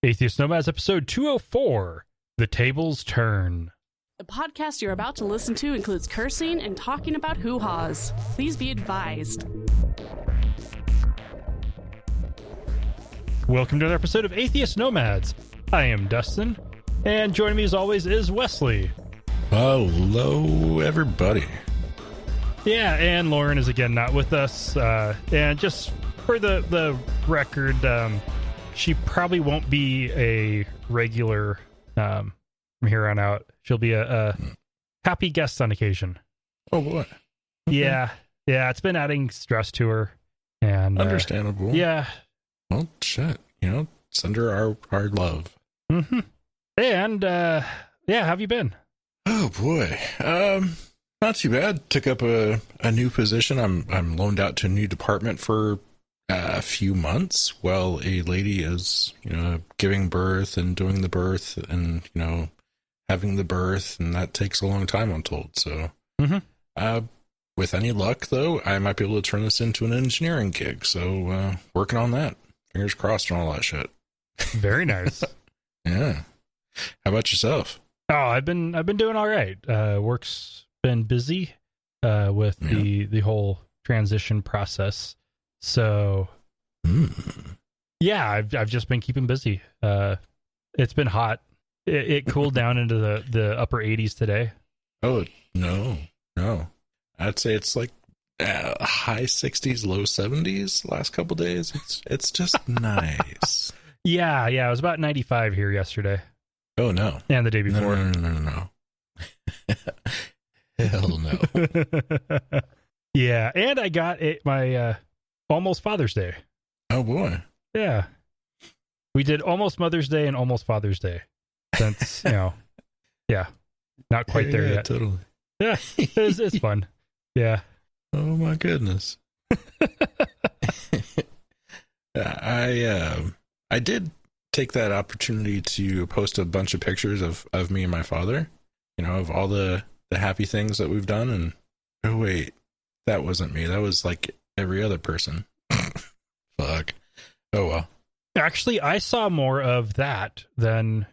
Atheist Nomads, episode 204, The Tables Turn. The podcast you're about to listen to includes cursing and talking about hoo-haws. Please be advised. Welcome to another episode of Atheist Nomads. I am Dustin, and joining me as always is Wesley. Hello, everybody. Yeah, and Lauren is again not with us. And just for the record, she probably won't be a regular from here on out. She'll be a happy guest on occasion. Oh, boy. Okay. Yeah, it's been adding stress to her. And understandable. Yeah. Well, shit. Send her our love. Mm-hmm. And, how have you been? Oh, boy. Not too bad. Took up a new position. I'm loaned out to a new department for a few months while a lady is, giving birth and doing the birth and, having the birth, and that takes a long time, I'm told. So, with any luck, though, I might be able to turn this into an engineering gig. So, working on that. Fingers crossed and all that shit. Very nice. Yeah. How about yourself? Oh, I've been doing all right. Work's been busy with the whole transition process. So, I've just been keeping busy. It's been hot. It cooled down into the upper 80s today. Oh, no. I'd say it's like high 60s, low 70s last couple days. It's just nice. Yeah. It was about 95 here yesterday. Oh, no. And the day before. No. Hell no. Yeah, and I got my almost Father's Day. Oh, boy. Yeah. We did almost Mother's Day and almost Father's Day. Since, not quite there yet. Totally. Yeah, it's fun. Yeah. Oh, my goodness. I did take that opportunity to post a bunch of pictures of me and my father, of all the happy things that we've done. And, oh, wait, that wasn't me. That was like every other person. Fuck. Oh, well. Actually, I saw more of that than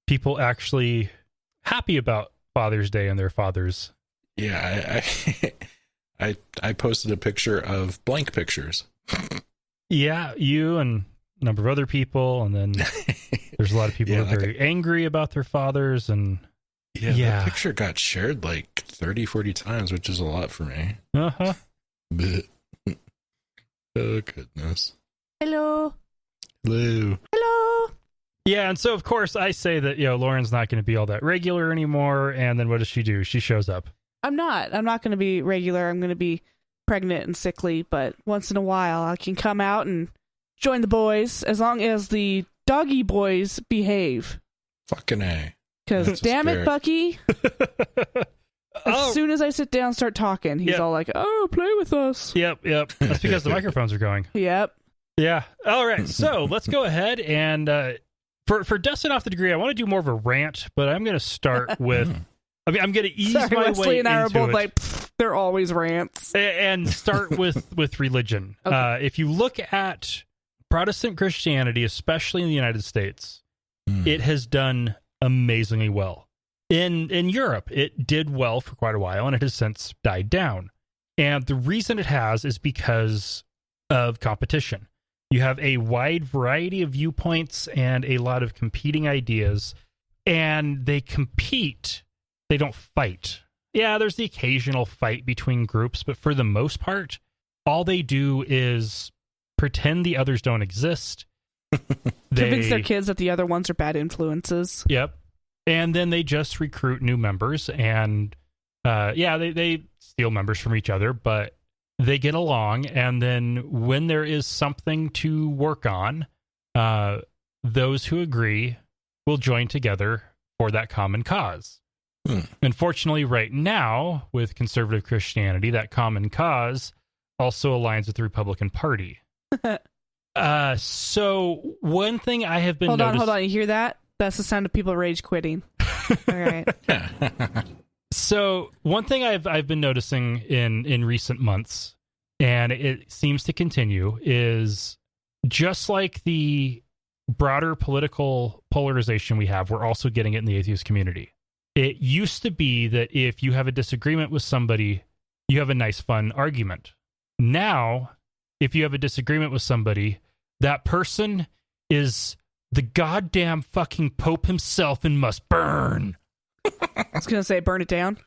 people actually happy about Father's Day and their fathers. Yeah, I posted a picture of blank pictures. Yeah, you and a number of other people, and then there's a lot of people who are very angry about their fathers, and that picture got shared like 30, 40 times, which is a lot for me. Uh-huh. Oh, goodness. Hello. Yeah, and so, of course, I say that, Lauren's not going to be all that regular anymore, and then what does she do? She shows up. I'm not going to be regular. I'm going to be pregnant and sickly, but once in a while I can come out and join the boys, as long as the doggy boys behave. Fucking A. Because, damn it, Bucky. As soon as I sit down and start talking, he's all like, oh, play with us. Yep. That's because the microphones are going. Yep. Yeah. All right, so let's go ahead and... For dusting off the degree, I want to do more of a rant, but I'm going to start with... I'm going to ease my Wesley way and I are into both it. like, they're always rants. And start with religion. Okay. If you look at Protestant Christianity, especially in the United States, it has done amazingly well. In Europe, it did well for quite a while, and it has since died down. And the reason it has is because of competition. You have a wide variety of viewpoints and a lot of competing ideas, and they compete. They don't fight. Yeah, there's the occasional fight between groups, but for the most part, all they do is pretend the others don't exist. Convince their kids that the other ones are bad influences. Yep. And then they just recruit new members, and they steal members from each other, but they get along, and then when there is something to work on, those who agree will join together for that common cause. Unfortunately, right now, with conservative Christianity, that common cause also aligns with the Republican Party. So one thing I have been Hold on, you hear that? That's the sound of people rage quitting. All right. So one thing I've been noticing in recent months, and it seems to continue, is just like the broader political polarization we have, we're also getting it in the atheist community. It used to be that if you have a disagreement with somebody, you have a nice, fun argument. Now, if you have a disagreement with somebody, that person is the goddamn fucking Pope himself and must burn. I was going to say burn it down.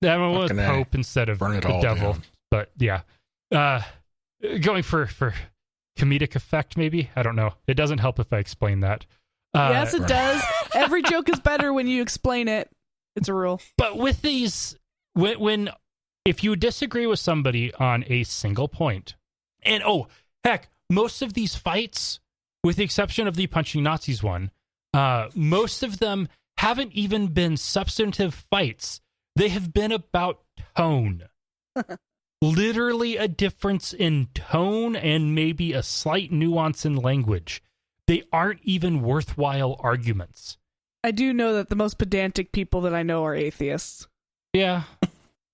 I went with Pope instead of the devil. Down. But yeah. Going for comedic effect, maybe? I don't know. It doesn't help if I explain that. Yes, it does. Every joke is better when you explain it. It's a rule. But with these, if you disagree with somebody on a single point, and heck, most of these fights, with the exception of the punching Nazis one, most of them haven't even been substantive fights. They have been about tone. Literally a difference in tone and maybe a slight nuance in language. They aren't even worthwhile arguments. I do know that the most pedantic people that I know are atheists. Yeah.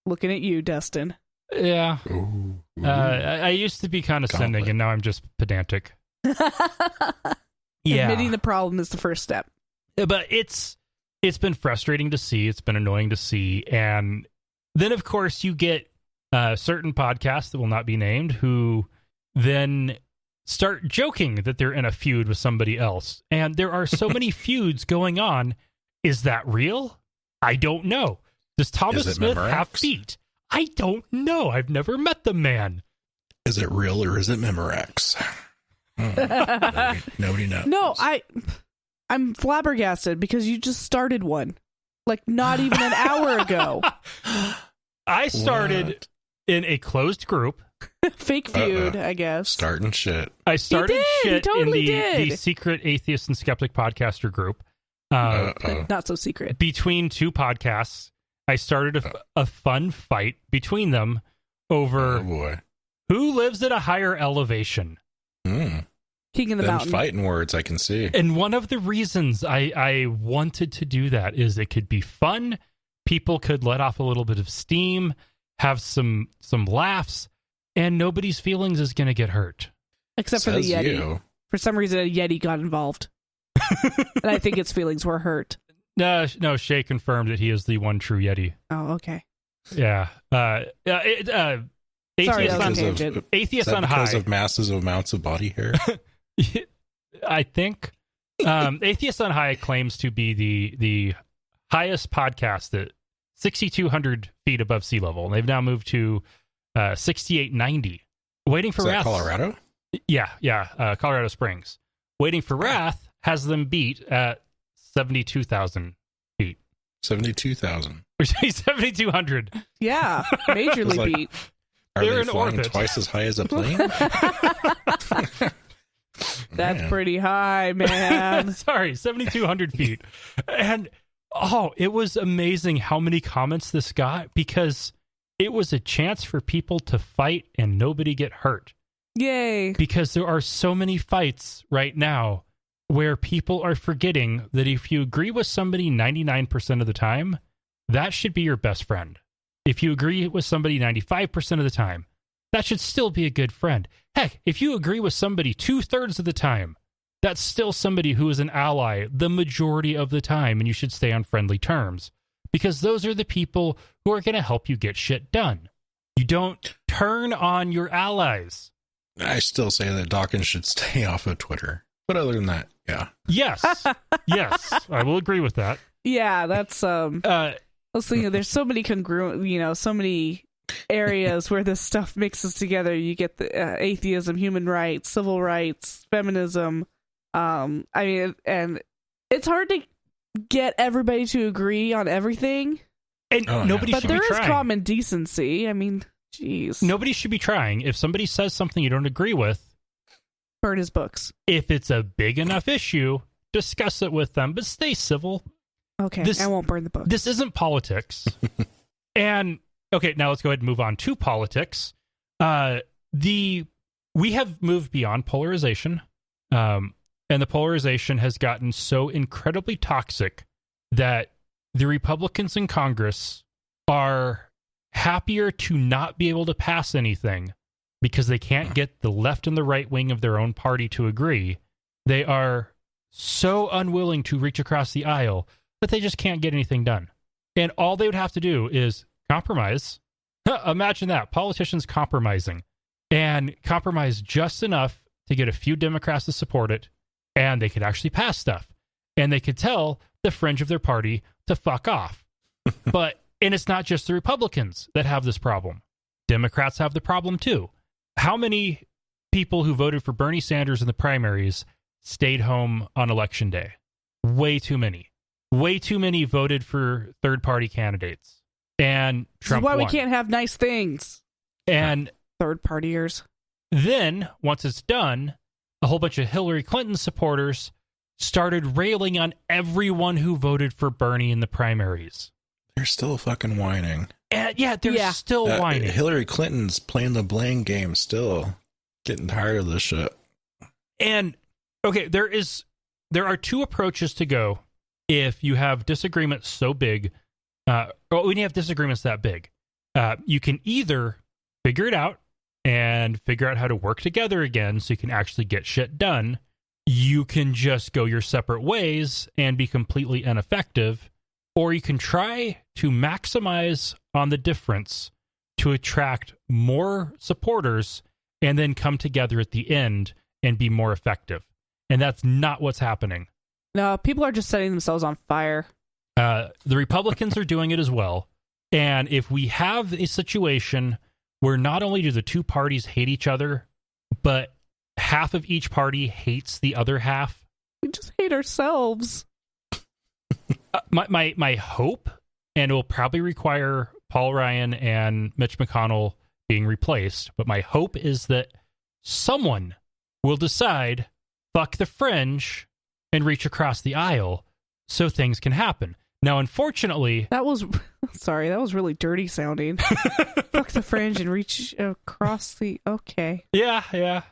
Looking at you, Dustin. Yeah. Ooh. I used to be kind of cynic, and now I'm just pedantic. Yeah. Admitting the problem is the first step. But it's been frustrating to see. It's been annoying to see. And then, of course, you get certain podcasts that will not be named who then start joking that they're in a feud with somebody else. And there are so many feuds going on. Is that real? I don't know. Does Thomas Smith have feet? I don't know. I've never met the man. Is it real or is it Memorex? Nobody knows. No, I'm flabbergasted because you just started one. Like not even an hour ago. I started in a closed group. Fake feud, I guess. Starting shit. I started shit in the secret atheist and skeptic podcaster group. Not so secret. Between two podcasts, I started a fun fight between them over who lives at a higher elevation. King of the Mountain. Fighting words, I can see. And one of the reasons I wanted to do that is it could be fun. People could let off a little bit of steam, have some laughs, and nobody's feelings is going to get hurt. Except for the Yeti. For some reason, a Yeti got involved. And I think its feelings were hurt. No, Shay confirmed that he is the one true Yeti. Oh, okay. Yeah. Atheists on High. Because of massive amounts of body hair? I think. Atheists on High claims to be the highest podcast at 6,200 feet above sea level. And they've now moved to 6,890. Waiting for Wrath. Colorado? Yeah. Colorado Springs. Waiting for Wrath has them beat at 72,000 feet. 72,000. 7,200. Yeah, majorly beat. Are they flying twice as high as a plane? That's pretty high, man. Sorry, 7,200 feet. And, it was amazing how many comments this got because it was a chance for people to fight and nobody get hurt. Yay. Because there are so many fights right now where people are forgetting that if you agree with somebody 99% of the time, that should be your best friend. If you agree with somebody 95% of the time, that should still be a good friend. Heck, if you agree with somebody 2/3 of the time, that's still somebody who is an ally the majority of the time, and you should stay on friendly terms. Because those are the people who are going to help you get shit done. You don't turn on your allies. I still say that Dawkins should stay off of Twitter. But other than that, yeah. Yes, I will agree with that. Yeah, that's I was thinking there's so many so many areas where this stuff mixes together. You get the atheism, human rights, civil rights, feminism. And it's hard to get everybody to agree on everything. And nobody should be trying. But there is common decency. I mean, jeez. Nobody should be trying. If somebody says something you don't agree with, burn his books. If it's a big enough issue, discuss it with them, but stay civil. Okay, I won't burn the books. This isn't politics. And, okay, now let's go ahead and move on to politics. We have moved beyond polarization, and the polarization has gotten so incredibly toxic that the Republicans in Congress are happier to not be able to pass anything because they can't get the left and the right wing of their own party to agree. They are so unwilling to reach across the aisle that they just can't get anything done. And all they would have to do is compromise. Imagine that, politicians compromising, and compromise just enough to get a few Democrats to support it, and they could actually pass stuff. And they could tell the fringe of their party to fuck off. And it's not just the Republicans that have this problem. Democrats have the problem too. How many people who voted for Bernie Sanders in the primaries stayed home on election day? Way too many. Way too many voted for third-party candidates. And Trump This is why won. we can't have nice things. And third-partiers. then, once it's done, a whole bunch of Hillary Clinton supporters started railing on everyone who voted for Bernie in the primaries. They're still fucking whining. And they're still whining. Hillary Clinton's playing the blame game still. Getting tired of this shit. And, okay, there are two approaches to go if you have disagreements so big, or when you have disagreements that big. You can either figure it out and figure out how to work together again so you can actually get shit done. You can just go your separate ways and be completely ineffective, or you can try to maximize on the difference to attract more supporters and then come together at the end and be more effective. And that's not what's happening. No, people are just setting themselves on fire. The Republicans are doing it as well. And if we have a situation where not only do the two parties hate each other, but half of each party hates the other half. We just hate ourselves. My hope, and it will probably require Paul Ryan and Mitch McConnell being replaced, but my hope is that someone will decide, fuck the fringe, and reach across the aisle so things can happen. Now, unfortunately... That was really dirty sounding. Fuck the fringe and reach across the... Okay. Yeah.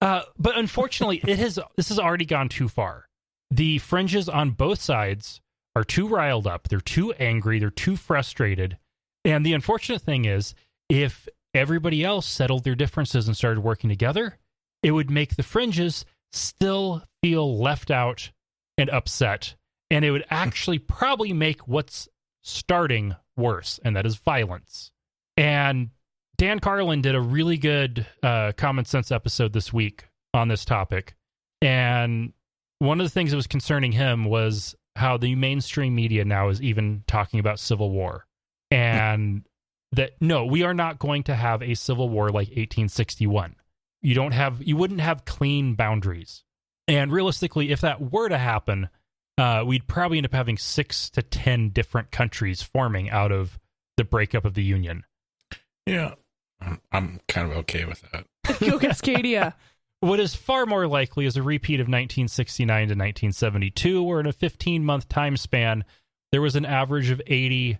But unfortunately, this has already gone too far. The fringes on both sides are too riled up. They're too angry. They're too frustrated. And the unfortunate thing is, if everybody else settled their differences and started working together, it would make the fringes still feel left out and upset. And it would actually probably make what's starting worse, and that is violence. And Dan Carlin did a really good Common Sense episode this week on this topic. And one of the things that was concerning him was how the mainstream media now is even talking about civil war. And that, no, we are not going to have a civil war like 1861. You wouldn't have clean boundaries. And realistically, if that were to happen, we'd probably end up having 6 to 10 different countries forming out of the breakup of the Union. Yeah, I'm kind of okay with that. Go Cascadia. What is far more likely is a repeat of 1969 to 1972, where in a 15-month time span, there was an average of 80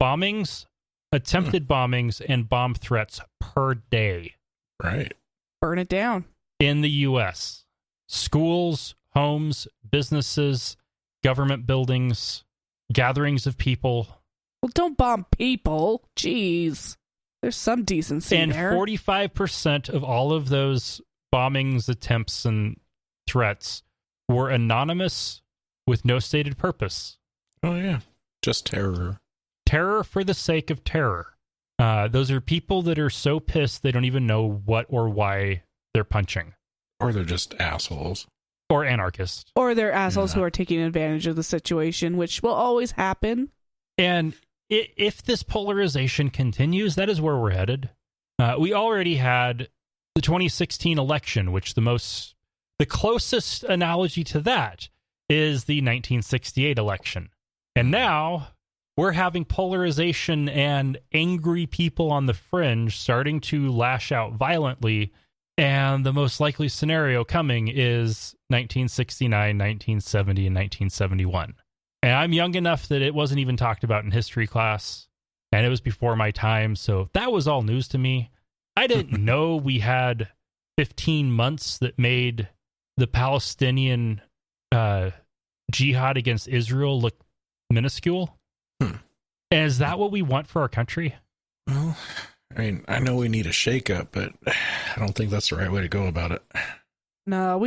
bombings, attempted bombings, and bomb threats per day. Right. Burn it down. In the U.S. Schools, homes, businesses, government buildings, gatherings of people. Well, don't bomb people. Jeez. There's some decency and there. And 45% of all of those bombings, attempts, and threats were anonymous with no stated purpose. Oh, yeah. Just terror. Terror for the sake of terror. Those are people that are so pissed they don't even know what or why they're punching. Or they're just assholes. Or anarchists. Or they're assholes who are taking advantage of the situation, which will always happen. And if this polarization continues, that is where we're headed. We already had the 2016 election, which the closest analogy to that is the 1968 election. And now we're having polarization and angry people on the fringe starting to lash out violently. And the most likely scenario coming is 1969, 1970, and 1971. And I'm young enough that it wasn't even talked about in history class, and it was before my time, so that was all news to me. I didn't know we had 15 months that made the Palestinian jihad against Israel look minuscule. And is that what we want for our country? Well, I mean, I know we need a shakeup, but I don't think that's the right way to go about it. No,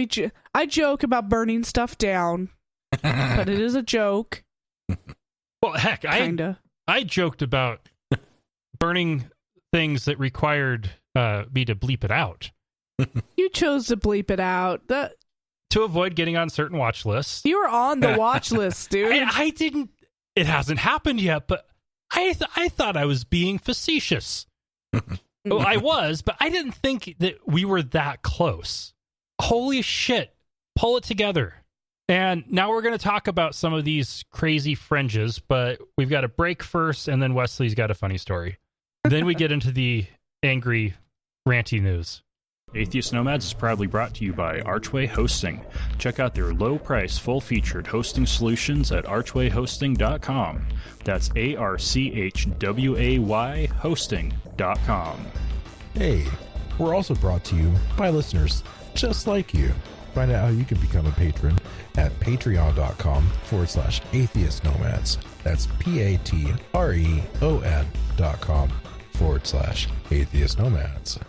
I joke about burning stuff down, but it is a joke. Well, heck, Kinda. I joked about burning things that required me to bleep it out. You chose to bleep it out. To avoid getting on certain watch lists. You were on the watch list, dude. I didn't. It hasn't happened yet, but I thought I was being facetious. Well, I was, but I didn't think that we were that close. Holy shit. Pull it together. And now we're going to talk about some of these crazy fringes, but we've got a break first, and then Wesley's got a funny story. Then we get into the angry, ranty news. Atheist Nomads is proudly brought to you by Archway Hosting. Check out their low-price, full-featured hosting solutions at archwayhosting.com. That's ARCHWAY hosting.com. Hey, we're also brought to you by listeners just like you. Find out how you can become a patron at patreon.com/atheist nomads. That's patreon.com/atheist nomads.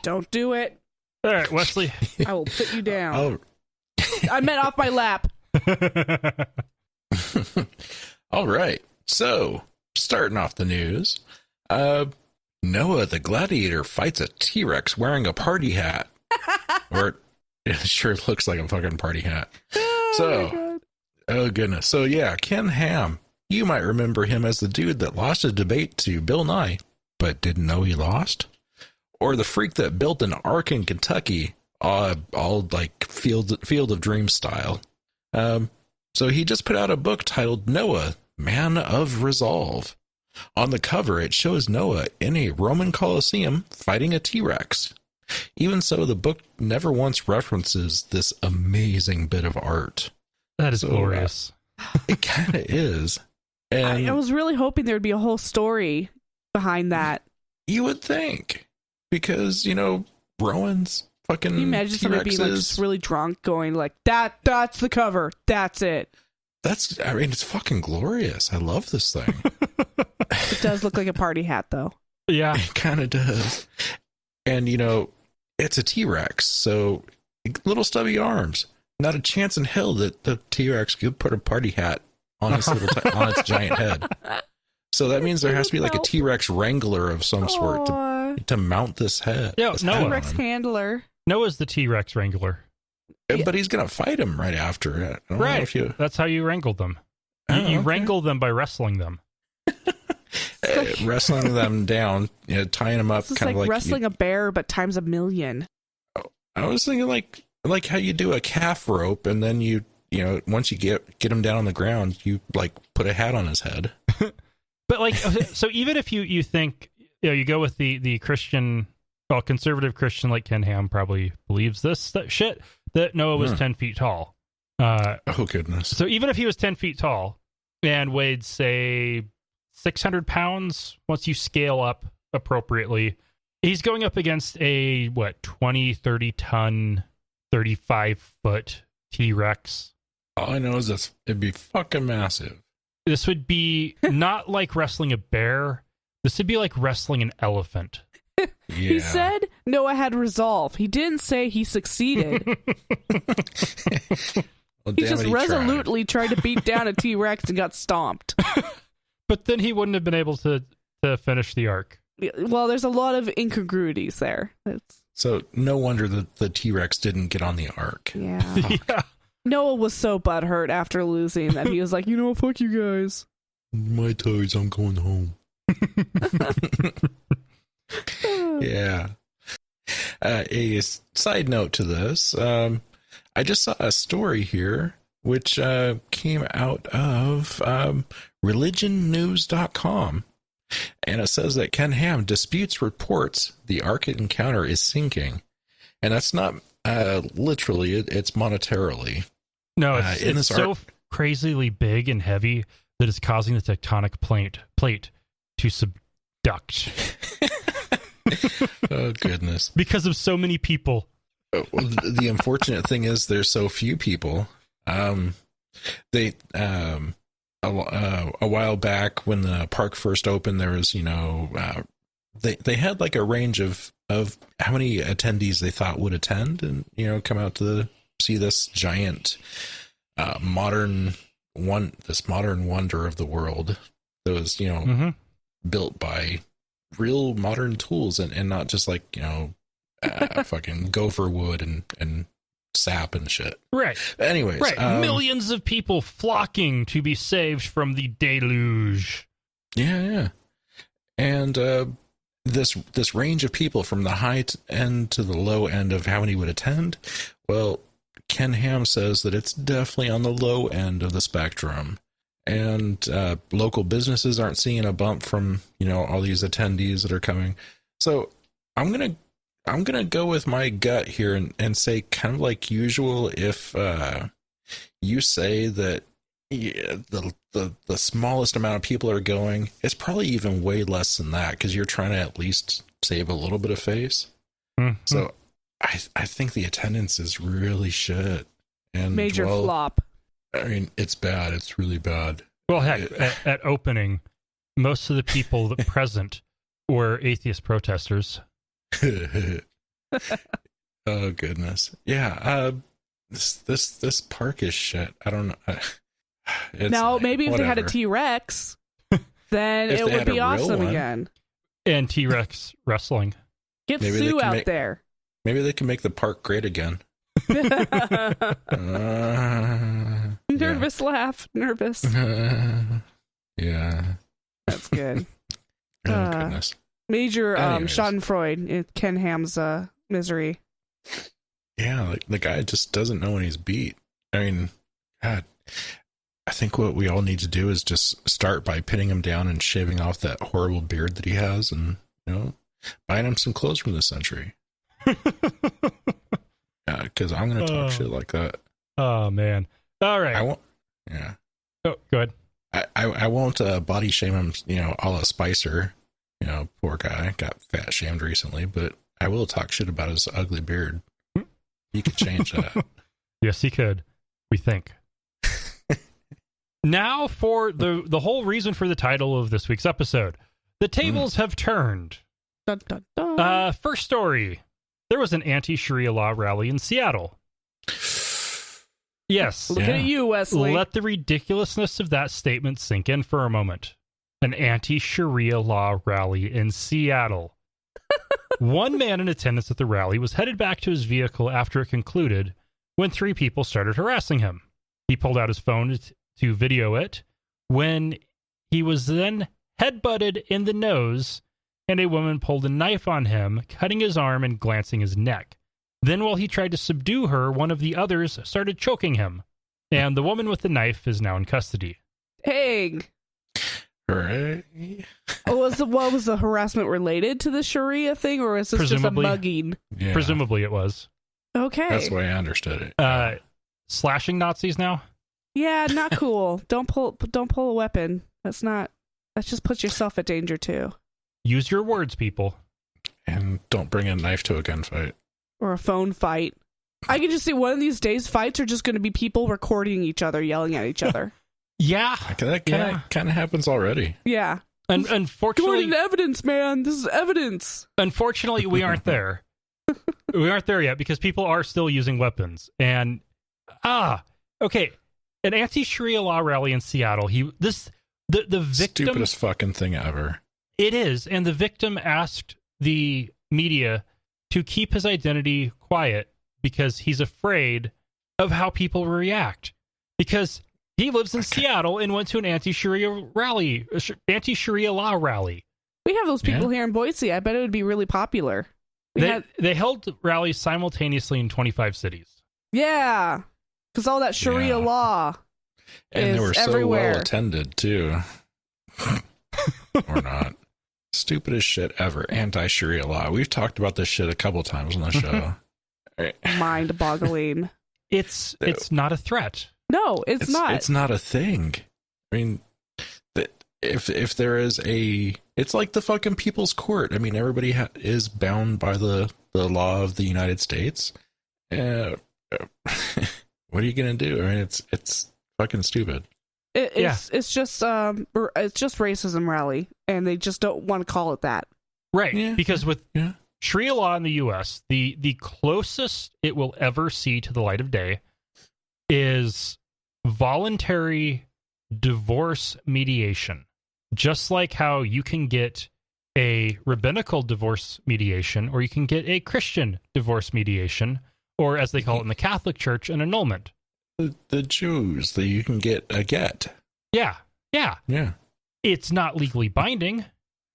Don't do it. All right, Wesley. I will put you down. I meant off my lap. All right. So, starting off the news, Noah the Gladiator fights a T-Rex wearing a party hat. Or it sure looks like a fucking party hat. Oh goodness. So yeah, Ken Ham. You might remember him as the dude that lost a debate to Bill Nye, but didn't know he lost. Or the freak that built an ark in Kentucky, all like Field of Dreams style. So he just put out a book titled Noah, Man of Resolve. On the cover, it shows Noah in a Roman Colosseum fighting a T-Rex. Even so, the book never once references this amazing bit of art. That is glorious. It kind of is. And I was really hoping there would be a whole story behind that. You would think. Because, Rowan's fucking Can you imagine somebody being like just really drunk going like, that's the cover. That's it. It's fucking glorious. I love this thing. It does look like a party hat, though. Yeah. It kind of does. And, it's a T-Rex, so little stubby arms. Not a chance in hell that the T-Rex could put a party hat on its on its giant head. So that means there has to be like a T-Rex wrangler of some sort to mount this head. Yeah, Noah. T-Rex handler. Noah's the T-Rex wrangler. But he's going to fight him right after it. Right. That's how you wrangled them. You wrangle them by wrestling them. Wrestling them down, tying them up. It's kind of like wrestling a bear, but times a million. I was thinking like how you do a calf rope, and then you once you get him down on the ground, you like put a hat on his head. But like, so even if you think you go with the Christian, conservative Christian like Ken Ham probably believes that Noah was 10 feet tall. Oh goodness! So even if he was 10 feet tall and weighed say 600 pounds, once you scale up appropriately, he's going up against a 20, 30 ton, 35 foot T-Rex. All I know is it'd be fucking massive. This would be not like wrestling a bear. This would be like wrestling an elephant. Yeah. He said Noah had resolve. He didn't say he succeeded. Well, he just resolutely tried to beat down a T-Rex and got stomped. But then he wouldn't have been able to finish the arc. Well, there's a lot of incongruities there. So no wonder that the T-Rex didn't get on the ark. Yeah. Yeah. Noah was so butthurt after losing that he was like, fuck you guys. My toys, I'm going home. Yeah. A side note to this, I just saw a story here which came out of religionnews.com, and it says that Ken Ham disputes reports the Ark encounter is sinking, and that's not literally, it's monetarily. No, it's so crazily big and heavy that it's causing the tectonic plate to subduct. Oh goodness! Because of so many people. The unfortunate thing is there's so few people. They a while back when the park first opened, there was they had like a range of of how many attendees they thought would attend and, come out to see this giant modern wonder of the world that was, built by real modern tools and not just like, fucking gopher wood and sap and shit. Right. Anyways. Right. Millions of people flocking to be saved from the deluge. Yeah. And this range of people from the high end to the low end of how many would attend, well, Ken Ham says that it's definitely on the low end of the spectrum. And local businesses aren't seeing a bump from, all these attendees that are coming. So I'm gonna go with my gut here and say, kind of like usual, if you say that the smallest amount of people are going, it's probably even way less than that, because you're trying to at least save a little bit of face. Mm-hmm. So I think the attendance is really shit. And major flop. I mean, it's bad. It's really bad. Well, heck, at opening, most of the people that present were atheist protesters. Oh goodness, yeah. This park is shit. I don't know. Now maybe if they had a T-Rex, then it would be awesome again. And T-Rex wrestling. Get Sue out there. Maybe they can make the park great again. Nervous laugh. Nervous. Yeah. That's good. Oh goodness. Major Schadenfreude in Ken Ham's misery. Yeah, like the guy just doesn't know when he's beat. I mean, God, I think what we all need to do is just start by pinning him down and shaving off that horrible beard that he has, and buying him some clothes from this century. Yeah, because I'm gonna talk shit like that. Oh man! All right. I won't. Yeah. Oh, go ahead. I won't body shame him. A la Spicer. Poor guy got fat shamed recently, but I will talk shit about his ugly beard. He could change that. Yes, he could. We think. Now for the whole reason for the title of this week's episode. The tables have turned. Dun, dun, dun. First story. There was an anti-Sharia law rally in Seattle. Yes. Look at you, Wesley. Let the ridiculousness of that statement sink in for a moment. An anti-Sharia law rally in Seattle. One man in attendance at the rally was headed back to his vehicle after it concluded when three people started harassing him. He pulled out his phone to video it when he was then headbutted in the nose, and a woman pulled a knife on him, cutting his arm and glancing his neck. Then while he tried to subdue her, one of the others started choking him, and the woman with the knife is now in custody. Dang. Hooray. Was the harassment related to the Sharia thing, or was this just a mugging? Yeah. Presumably it was. Okay. That's the way I understood it. Slashing Nazis now? Yeah, not cool. Don't pull a weapon. That just puts yourself at danger too. Use your words, people. And don't bring a knife to a gunfight. Or a phone fight. I can just see one of these days fights are just going to be people recording each other, yelling at each other. Yeah. That kind of happens already. Yeah. And unfortunately... Good evidence, man. This is evidence. Unfortunately, we aren't there. We aren't there yet because people are still using weapons. And, okay. An anti-Sharia law rally in Seattle. The victim... Stupidest fucking thing ever. It is. And the victim asked the media to keep his identity quiet because he's afraid of how people react. Because he lives in Seattle and went to an anti-Sharia law rally. We have those people here in Boise. I bet it would be really popular. They held rallies simultaneously in 25 cities. Yeah, because all that Sharia law and is they were so everywhere. well attended too. Or not. Stupidest shit ever. Anti-Sharia law. We've talked about this shit a couple times on the show. Mind-boggling. It's not a threat. No, it's not. It's not a thing. I mean, if there is it's like the fucking People's Court. I mean, everybody is bound by the law of the United States. What are you gonna do? I mean, it's fucking stupid. It's just racism rally, and they just don't want to call it that. Right. Yeah. Because with Sharia law in the U.S., the closest it will ever see to the light of day is voluntary divorce mediation. Just like how you can get a rabbinical divorce mediation, or you can get a Christian divorce mediation, or as they call it in the Catholic Church, an annulment. The Jews, that you can get a get. Yeah. It's not legally binding,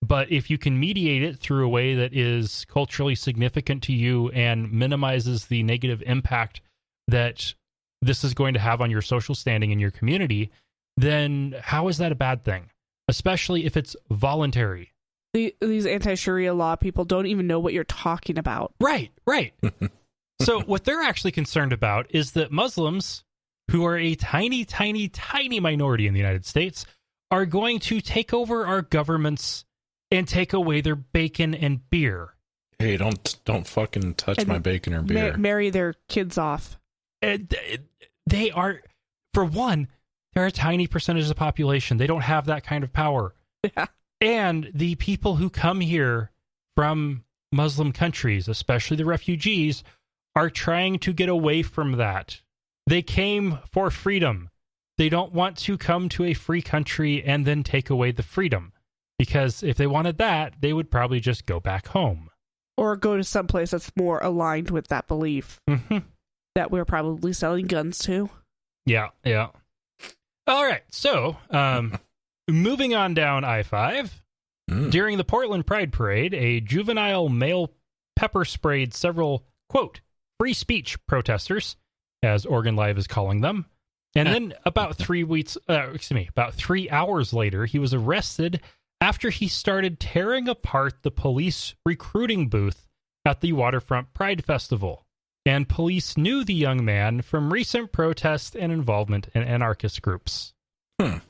but if you can mediate it through a way that is culturally significant to you and minimizes the negative impact that this is going to have on your social standing in your community, then how is that a bad thing? Especially if it's voluntary. These anti-Sharia law people don't even know what you're talking about. Right. So what they're actually concerned about is that Muslims, who are a tiny, tiny, tiny minority in the United States, are going to take over our governments and take away their bacon and beer. Hey, don't fucking touch my bacon or beer. Marry their kids off. They are, for one, they're a tiny percentage of the population. They don't have that kind of power. Yeah. And the people who come here from Muslim countries, especially the refugees, are trying to get away from that. They came for freedom. They don't want to come to a free country and then take away the freedom. Because if they wanted that, they would probably just go back home. Or go to someplace that's more aligned with that belief that we're probably selling guns to. Yeah. All right, so moving on down I-5, during the Portland Pride Parade, a juvenile male pepper sprayed several, quote, free speech protesters, as Oregon Live is calling them. And then about 3 hours later, he was arrested after he started tearing apart the police recruiting booth at the Waterfront Pride Festival. And police knew the young man from recent protests and involvement in anarchist groups. Okay.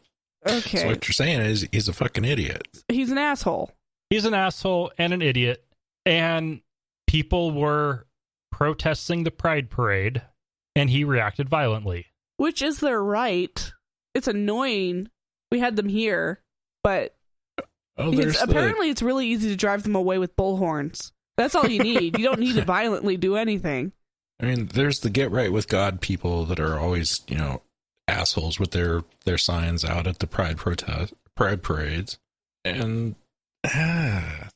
So what you're saying is he's a fucking idiot. He's an asshole. He's an asshole and an idiot. And people were protesting the Pride Parade, and he reacted violently. Which is their right. It's annoying. We had them here, but apparently it's really easy to drive them away with bullhorns. That's all you need. You don't need to violently do anything. I mean, there's the get right with God people that are always, assholes with their signs out at the pride parades. And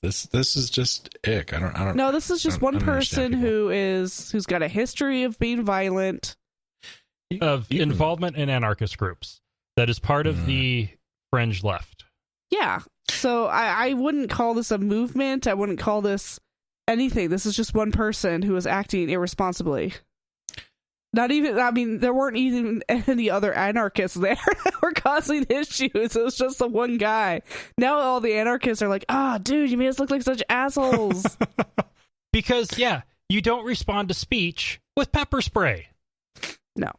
this is just ick. I don't. No, this is just one person who's got a history of being violent, of involvement in anarchist groups. That is part of the fringe left. Yeah. So I wouldn't call this a movement. I wouldn't call this anything. This is just one person who is acting irresponsibly. Not even, I mean, there weren't even any other anarchists there that were causing issues. It was just the one guy. Now all the anarchists are like, dude, you made us look like such assholes. Because, you don't respond to speech with pepper spray. No.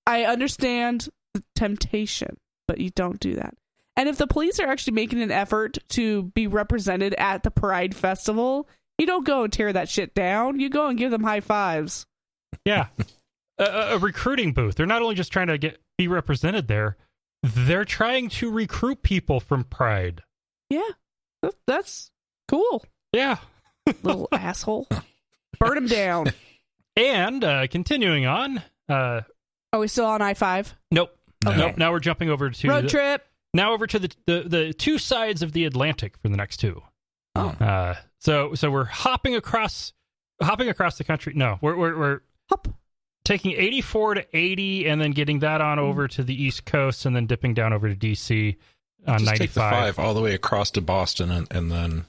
I understand the temptation, but you don't do that. And if the police are actually making an effort to be represented at the Pride Festival, you don't go and tear that shit down. You go and give them high fives. Yeah. A recruiting booth. They're not only just trying to be represented there, they're trying to recruit people from Pride. Yeah. That's cool. Yeah. Little asshole. Burn him down. And continuing on. Are we still on I-5? Nope. Okay. Nope. Now we're jumping over to road trip. Now over to the two sides of the Atlantic for the next two. Oh. So we're hopping across the country. No, we're hop. Taking 84 to 80 and then getting that on over to the East Coast and then dipping down over to DC on just 95. Take the 5 all the way across to Boston and then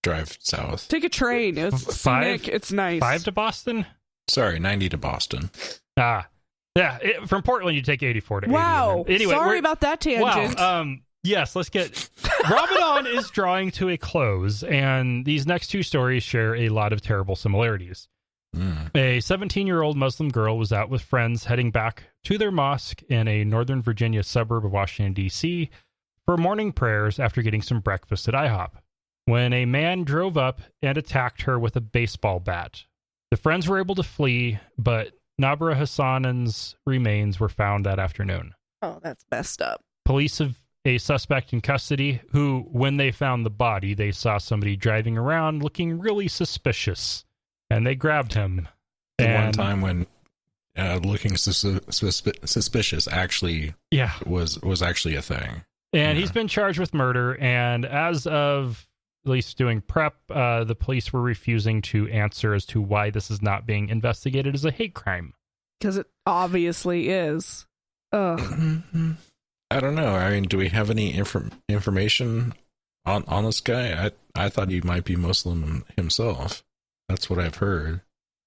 drive south. Take a train. It's scenic. It's nice. 5 to Boston? Sorry, 90 to Boston. Yeah. From Portland, you take 84 to 80. Wow. Anyway, sorry about that tangent. Wow. Yes, let's get... Ramadan is drawing to a close, and these next two stories share a lot of terrible similarities. A 17-year-old Muslim girl was out with friends heading back to their mosque in a Northern Virginia suburb of Washington, D.C. for morning prayers after getting some breakfast at IHOP, when a man drove up and attacked her with a baseball bat. The friends were able to flee, but Nabra Hassanan's remains were found that afternoon. Oh, that's messed up. Police have a suspect in custody who, when they found the body, they saw somebody driving around looking really suspicious, and they grabbed him. The one time when looking suspicious actually was actually a thing. And he's been charged with murder, and as of at least doing prep, the police were refusing to answer as to why this is not being investigated as a hate crime. Because it obviously is. Ugh. I don't know. I mean, do we have any information on this guy? I thought he might be Muslim himself. That's what I've heard.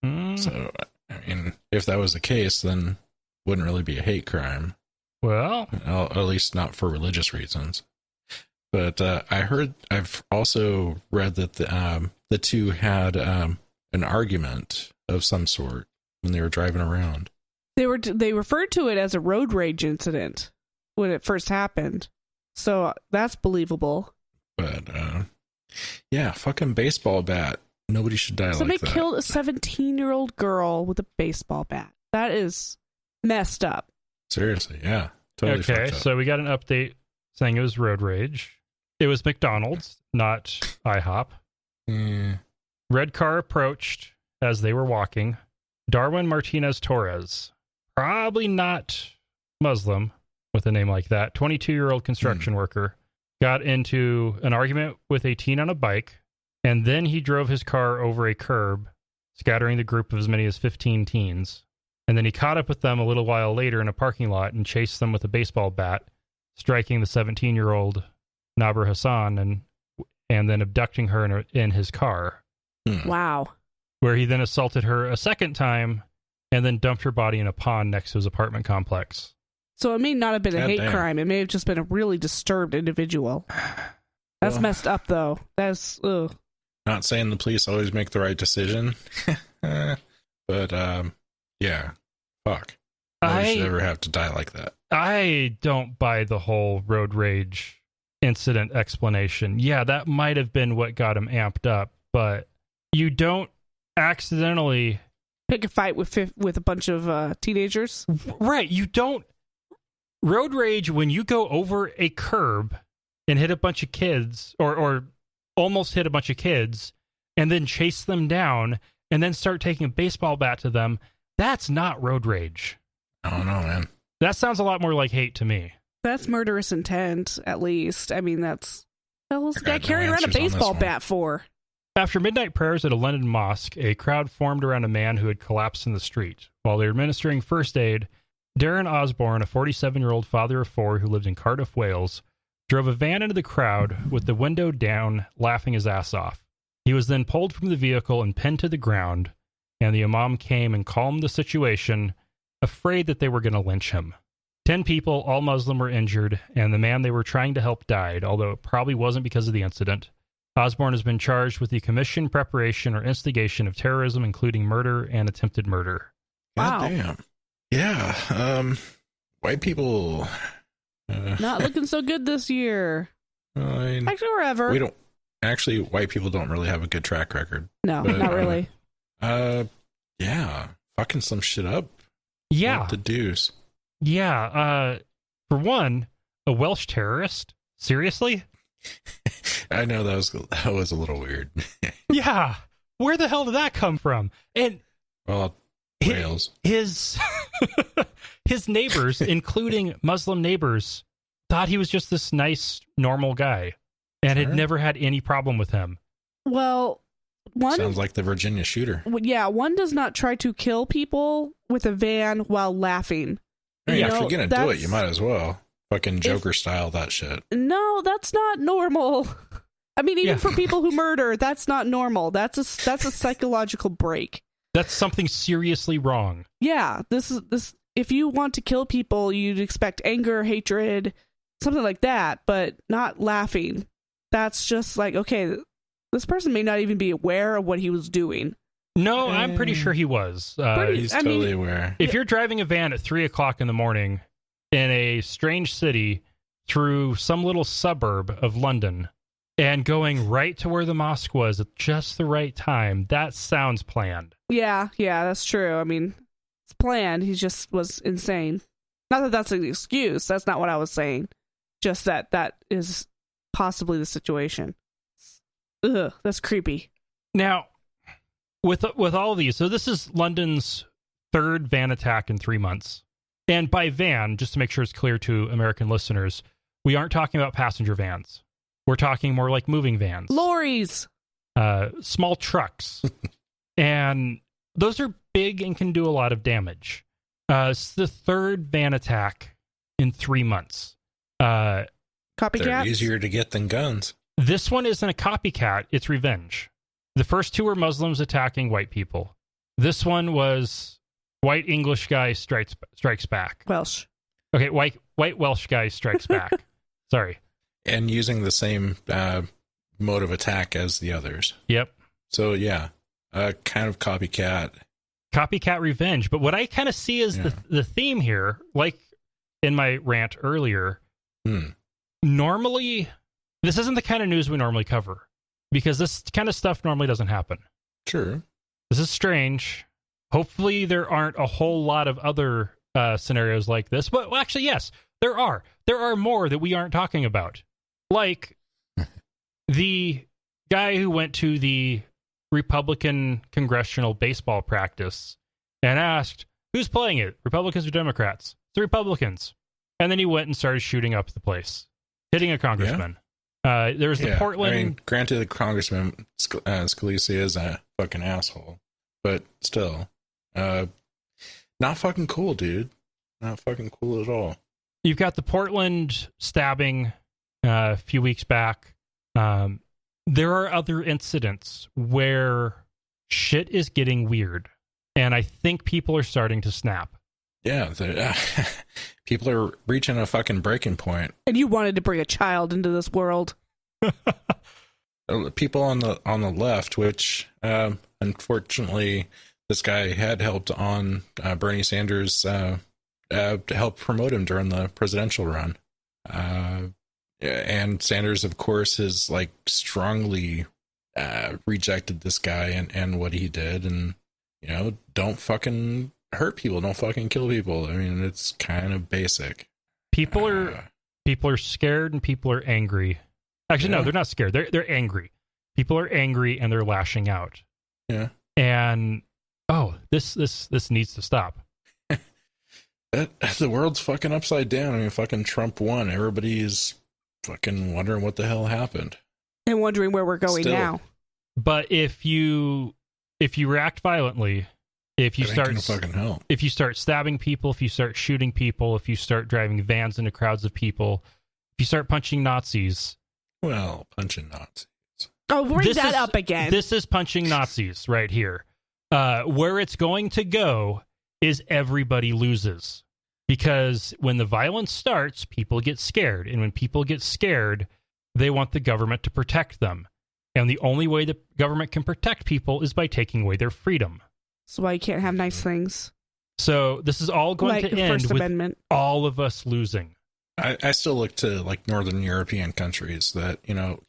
So, I mean, if that was the case, then it wouldn't really be a hate crime. Well, at least not for religious reasons. But I've also read that the two had an argument of some sort when they were driving around. They referred to it as a road rage incident when it first happened, so that's believable. But yeah, fucking baseball bat. Nobody should die like that. Somebody killed a 17-year-old girl with a baseball bat. That is messed up. Seriously, yeah. Totally okay, so we got an update saying it was road rage. It was McDonald's, not IHOP. Red car approached as they were walking. Darwin Martinez Torres, probably not Muslim with a name like that, 22-year-old construction worker, got into an argument with a teen on a bike, and then he drove his car over a curb, scattering the group of as many as 15 teens. And then he caught up with them a little while later in a parking lot and chased them with a baseball bat, striking the 17-year-old Nabr Hassan and then abducting her in his car. Wow. Where he then assaulted her a second time and then dumped her body in a pond next to his apartment complex. So it may not have been a hate crime. It may have just been a really disturbed individual. That's messed up, though. That's, ugh. Not saying the police always make the right decision, but yeah, fuck. Nobody should ever have to die like that. I don't buy the whole road rage incident explanation. Yeah, that might have been what got him amped up, but you don't accidentally pick a fight with a bunch of teenagers. Right, you don't road rage when you go over a curb and hit a bunch of kids or almost hit a bunch of kids and then chase them down and then start taking a baseball bat to them. That's not road rage. I don't know, man. That sounds a lot more like hate to me. That's murderous intent, at least. I mean, that's... What was the guy carrying around a baseball bat for? After midnight prayers at a London mosque, a crowd formed around a man who had collapsed in the street. While they were administering first aid, Darren Osborne, a 47-year-old father of four who lived in Cardiff, Wales, drove a van into the crowd with the window down, laughing his ass off. He was then pulled from the vehicle and pinned to the ground, and the imam came and calmed the situation, afraid that they were going to lynch him. 10 people, all Muslim, were injured, and the man they were trying to help died, although it probably wasn't because of the incident. Osborne has been charged with the commission, preparation, or instigation of terrorism, including murder and attempted murder. Wow. God damn. Yeah, white people... not looking so good this year. I mean, actually, or ever. White people don't really have a good track record. No, not really. Yeah, fucking some shit up. Yeah. What the deuce? Yeah, for one, a Welsh terrorist? Seriously? I know that was a little weird. Yeah, where the hell did that come from? And well, Wales. His neighbors, including Muslim neighbors, thought he was just this nice, normal guy and had never had any problem with him. Well, one sounds like the Virginia shooter. Yeah, one does not try to kill people with a van while laughing. If you're gonna do it, you might as well. Fucking Joker style that shit. No, that's not normal. I mean, even for people who murder, that's not normal. That's a psychological break. That's something seriously wrong. Yeah, this. If you want to kill people, you'd expect anger, hatred, something like that, but not laughing. That's just like, okay, this person may not even be aware of what he was doing. No, I'm pretty sure he was. He's totally aware. If you're driving a van at 3 o'clock in the morning in a strange city through some little suburb of London and going right to where the mosque was at just the right time, that sounds planned. Yeah, that's true. I mean, it's planned. He just was insane. Not that that's an excuse. That's not what I was saying. just that is possibly the situation. Ugh, that's creepy. Now, with all of these, so this is London's third van attack in 3 months. And by van, just to make sure it's clear to American listeners, we aren't talking about passenger vans. We're talking more like moving vans. Lorries. Small trucks. And those are big and can do a lot of damage. It's the third van attack in 3 months. Copycats? They're easier to get than guns. This one isn't a copycat, it's revenge. The first two were Muslims attacking white people. This one was white English guy strikes back. Welsh. Okay, white Welsh guy strikes back. Sorry. And using the same mode of attack as the others. Yep. So, yeah, kind of copycat. Copycat revenge. But what I kind of see is the theme here, like in my rant earlier, normally, this isn't the kind of news we normally cover, because this kind of stuff normally doesn't happen. Sure. This is strange. Hopefully there aren't a whole lot of other scenarios like this. But well, actually, yes, there are. There are more that we aren't talking about. Like the guy who went to the Republican congressional baseball practice and asked, who's playing it, Republicans or Democrats? The Republicans. And then he went and started shooting up the place, hitting a congressman. There was the Portland... I mean, granted, the congressman, Scalise, is a fucking asshole. But still, not fucking cool, dude. Not fucking cool at all. You've got the Portland stabbing a few weeks back. There are other incidents where shit is getting weird, and I think people are starting to snap. Yeah, people are reaching a fucking breaking point. And you wanted to bring a child into this world. People on the left, which unfortunately this guy had helped on Bernie Sanders to help promote him during the presidential run. And Sanders, of course, has like strongly rejected this guy and what he did, and don't fucking hurt people, don't fucking kill people. I mean, it's kind of basic. People are scared and people are angry. Actually, no, they're not scared. They're angry. People are angry and they're lashing out. Yeah. And this needs to stop. The world's fucking upside down. I mean, fucking Trump won. Everybody's fucking wondering what the hell happened. And wondering where we're going now. But if you react violently, if you start stabbing people, if you start shooting people, if you start driving vans into crowds of people, if you start punching Nazis. Well, punching Nazis. Oh, bring that up again. This is punching Nazis right here. Where it's going to go is everybody loses. Because when the violence starts, people get scared. And when people get scared, they want the government to protect them. And the only way the government can protect people is by taking away their freedom. That's why you can't have nice things. So this is all going to end First with Amendment. All of us losing. I still look to like Northern European countries that,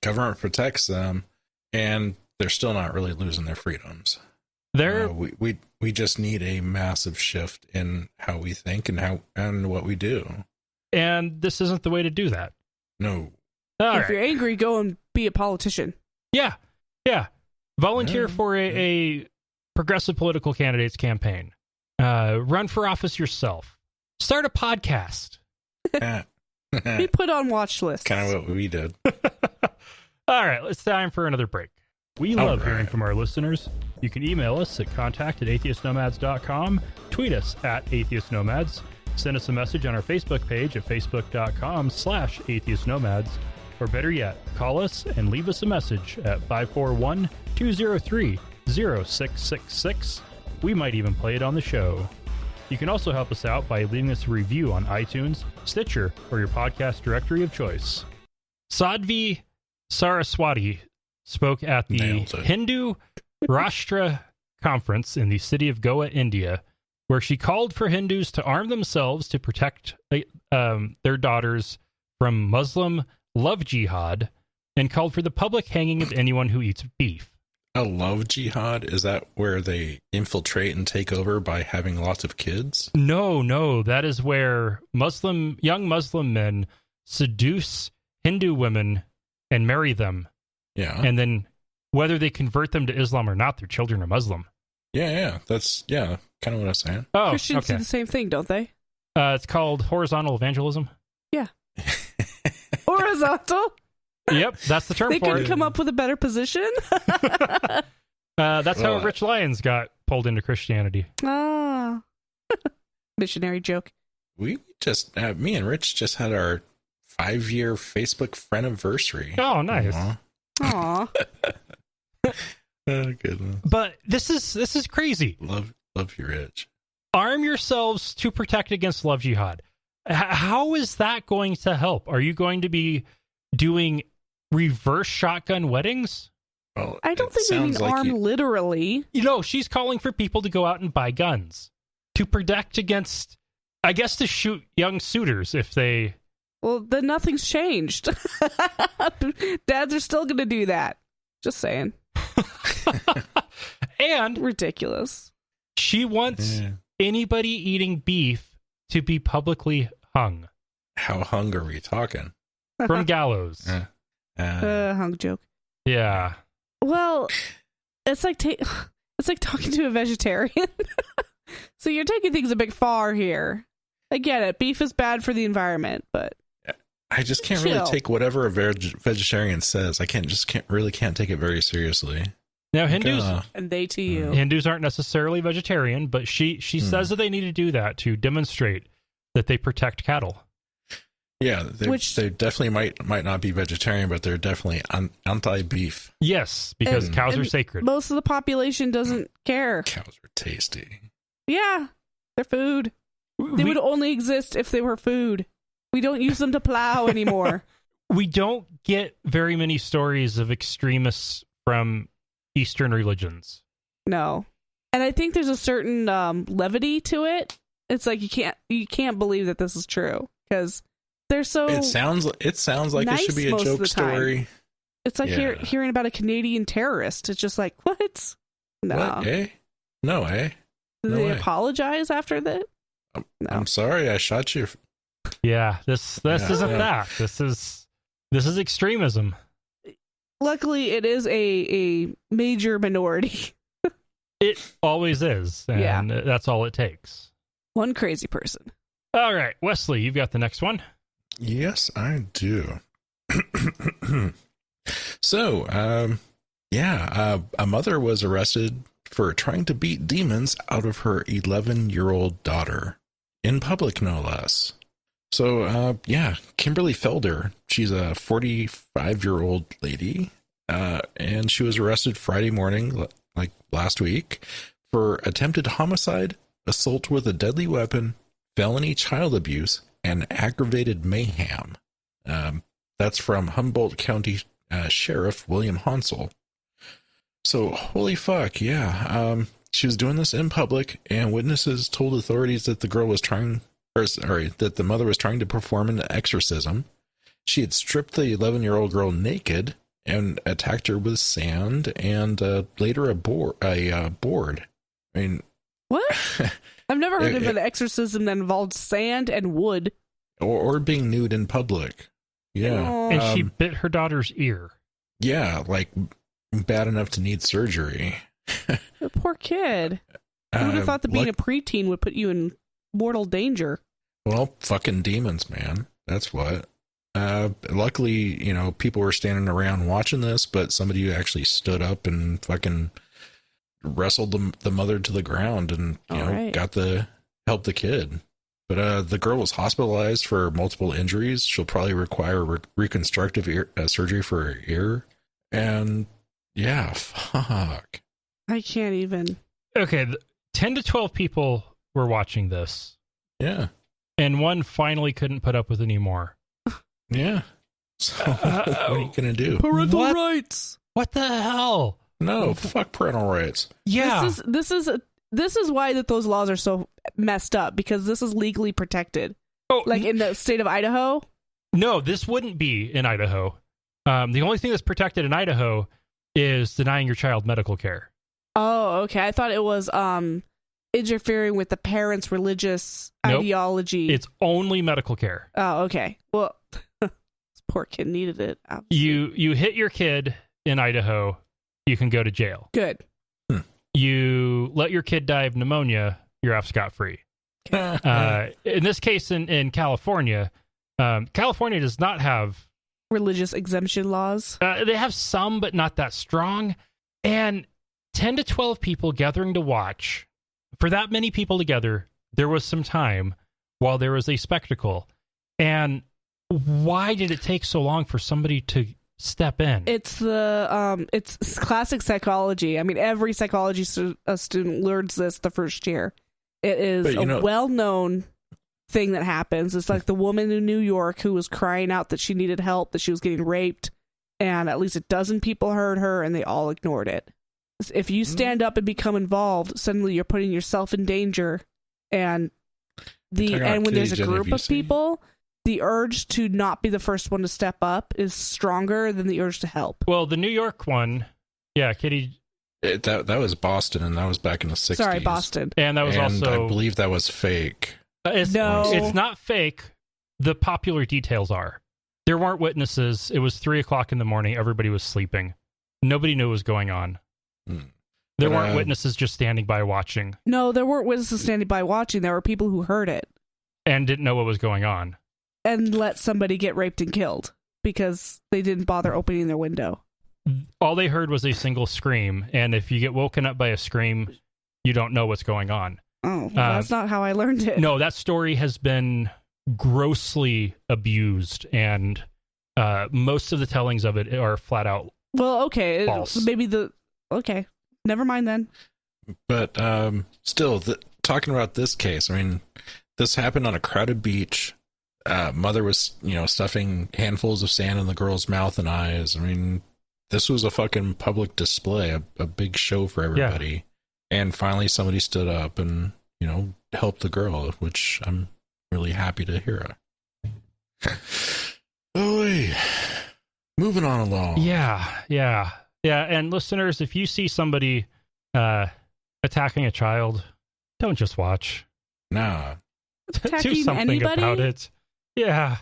government protects them and they're still not really losing their freedoms. We just need a massive shift in how we think and what we do. And this isn't the way to do that. No. If you're angry, go and be a politician. Yeah. Volunteer for a progressive political candidates campaign. Run for office yourself. Start a podcast. Be put on watch lists. Kind of what we did. All right, it's time for another break. We love hearing from our listeners. You can email us at contact@atheistnomads.com, tweet us @atheistnomads, send us a message on our Facebook page at facebook.com/atheistnomads, or better yet, call us and leave us a message at 541-203-0666. We might even play it on the show. You can also help us out by leaving us a review on iTunes, Stitcher, or your podcast directory of choice. Sadhvi Saraswati spoke at the Hindu Rashtra Conference in the city of Goa, India, where she called for Hindus to arm themselves to protect their daughters from Muslim love jihad, and called for the public hanging of anyone who eats beef. A love jihad? Is that where they infiltrate and take over by having lots of kids? No. That is where young Muslim men seduce Hindu women and marry them. Yeah. And then whether they convert them to Islam or not, their children are Muslim. Yeah. That's, kind of what I was saying. Oh, Christians do okay. the same thing, don't they? It's called horizontal evangelism. Yeah. Horizontal? Yep, that's the term They for couldn't it. come up with a better position? That's how Rich Lyons got pulled into Christianity. Ah. Missionary joke. We just, me and Rich just had our 5-year Facebook friendiversary. Oh, nice. Aw. Oh, goodness. But this is crazy. Love you, Rich. Arm yourselves to protect against love jihad. How is that going to help? Are you going to be doing reverse shotgun weddings? Well, I don't think we mean arm literally. She's calling for people to go out and buy guns to protect against, I guess, to shoot young suitors if they... Well, then nothing's changed. Dads are still going to do that. Just saying. And ridiculous. She wants anybody eating beef to be publicly hung. How hung are we talking? From gallows. Hung joke. Yeah. Well, it's like talking to a vegetarian. So you're taking things a bit far here. I get it. Beef is bad for the environment, but I just can't really take whatever a vegetarian says. I can't take it very seriously. Now Hindus and they to you. Hindus aren't necessarily vegetarian, but she says that they need to do that to demonstrate that they protect cattle. Yeah, they definitely might not be vegetarian, but they're definitely anti-beef. Yes, because cows are sacred. Most of the population doesn't care. Cows are tasty. Yeah, they're food. They would only exist if they were food. We don't use them to plow anymore. We don't get very many stories of extremists from Eastern religions. No. And I think there's a certain levity to it. It's like you can't believe that this is true because they're so It sounds like nice it should be a joke story. It's like hearing about a Canadian terrorist. It's just like, what? No. What, eh? No, eh? Did no they way. apologize after that? No. I'm sorry I shot you. Yeah, this isn't that. This is extremism. Luckily, it is a major minority. It always is, and that's all it takes. One crazy person. All right, Wesley, you've got the next one. Yes, I do. So, a mother was arrested for trying to beat demons out of her 11-year-old daughter. In public, no less. So, Kimberly Felder, she's a 45-year-old lady, and she was arrested Friday morning, like last week, for attempted homicide, assault with a deadly weapon, felony child abuse, and aggravated mayhem. That's from Humboldt County Sheriff William Hansel. So, holy fuck, she was doing this in public, and witnesses told authorities that that the mother was trying to perform an exorcism. She had stripped the 11-year-old girl naked and attacked her with sand and later a board. I mean, what? I've never heard of an exorcism that involved sand and wood, or being nude in public. Yeah, and she bit her daughter's ear. Yeah, like bad enough to need surgery. The poor kid. I would have thought that being a preteen would put you in mortal danger. Well, fucking demons, man. That's what. Luckily, people were standing around watching this, but somebody actually stood up and fucking wrestled the mother to the ground and helped the kid. But the girl was hospitalized for multiple injuries. She'll probably require reconstructive surgery for her ear. And fuck. I can't even. Okay, 10 to 12 people were watching this. Yeah. And one finally couldn't put up with it anymore. Yeah. So what are you going to do? Parental rights. What the hell? No, fuck parental rights. Yeah. This is why that those laws are so messed up, because this is legally protected. Oh, like in the state of Idaho? No, this wouldn't be in Idaho. The only thing that's protected in Idaho is denying your child medical care. Oh, okay. I thought it was interfering with the parents' religious ideology. It's only medical care. Oh, okay. Well, poor kid needed it. Obviously. You hit your kid in Idaho, you can go to jail. Good. You let your kid die of pneumonia, you're off scot-free. In this case, in California, California does not have religious exemption laws. They have some, but not that strong. And 10 to 12 people gathering to watch, for that many people together, there was some time while there was a spectacle. And why did it take so long for somebody to step in? It's it's classic psychology. I mean, every psychology student learns this the first year. It is a well-known thing that happens. It's like the woman in New York who was crying out that she needed help, that she was getting raped, and at least a dozen people heard her, and they all ignored it. If you stand up and become involved, suddenly you're putting yourself in danger, and when there's a group of people, the urge to not be the first one to step up is stronger than the urge to help. Well, the New York one, yeah, Kitty. That was Boston, and that was back in the 60s. Sorry, Boston. And that was also... I believe that was fake. It's not fake. The popular details are. There weren't witnesses. It was 3 o'clock in the morning. Everybody was sleeping. Nobody knew what was going on. There weren't witnesses just standing by watching. No, there weren't witnesses standing by watching. There were people who heard it. And didn't know what was going on. And let somebody get raped and killed because they didn't bother opening their window. All they heard was a single scream. And if you get woken up by a scream, you don't know what's going on. Oh, well, that's not how I learned it. No, that story has been grossly abused. And most of the tellings of it are flat out okay. false. Okay. Never mind then. But still, talking about this case, I mean, this happened on a crowded beach. Mother was, stuffing handfuls of sand in the girl's mouth and eyes. I mean, this was a fucking public display, a big show for everybody. Yeah. And finally somebody stood up and, helped the girl, which I'm really happy to hear. Moving on along. Yeah. And listeners, if you see somebody attacking a child, don't just watch. Nah. Do something about it. Yeah.